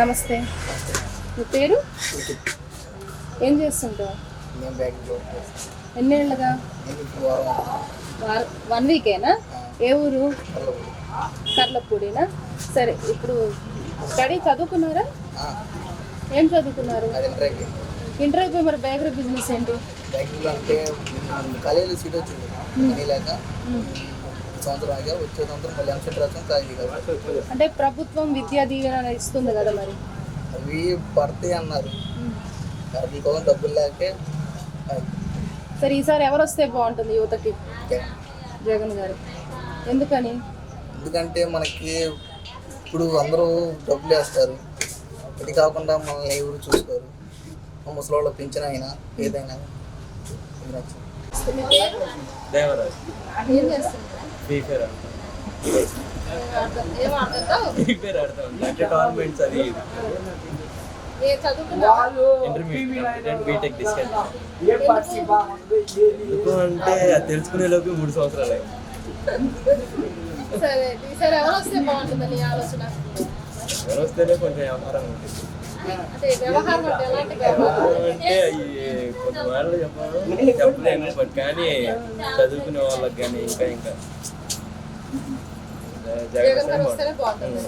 నమస్తే. మీ పేరు? ఏం చేస్తుంటావు? ఎన్నేళ్ళుగా? 1 వీకేనా? ఏ ఊరు? కర్లపూడినా? సరే, ఇప్పుడు స్టడీ చదువుకున్నారా? ఏం చదువుకున్నారు? ఇంటర్ అయిపోయి మరి బేకరీ బిజినెస్ ఏంటి? అంటే ప్రభుత్వం విద్యా దీవెన ఇస్తుంది కదా, మరి అవి పడతాయి అన్నారు. వాటి కోసం డబ్బులు లేకే. సరే, ఈసారి ఎవరు వస్తే బాగుంటుంది యువతకి? జగన్ గారు. ఎందుకని? ఎందుకంటే మనకి ఇప్పుడు అందరూ డబ్బులు వేస్తారు, ఇది కాకుండా మనల్ని ఎవరు చూసుకోరు. ముసలి వాళ్ళ పింఛన్ అయినా ఏదైనా. దేవరాజ్ ఏం చేస్తున్నారు? ఫ్రీ ఫైర్ ఆడతాం అంటే టోర్నమెంట్స్ అది ఇంటర్మీడియట్ బీటెక్ డిస్కస్ ఎందుకు అంటే అది తెలుసుకునే లోపు 3 సంవత్సరాలు అయింది. సరే, ఈసారి ఎవరు వస్తే బాగుంటుంది నీ ఆలోచన? ఎవరు వస్తేనే కొంచెం వ్యవహారం ఉంటుంది. అంటే వ్యవహారం అంటే ఎలాంటి వ్యవహారం? అంటే అవి కొంత వాళ్ళు చెప్పలేము, బట్ కానీ చదువుకునే వాళ్ళకి కానీ ఇంకా జగన్ గారు వస్తేనే బాగుంటుంది.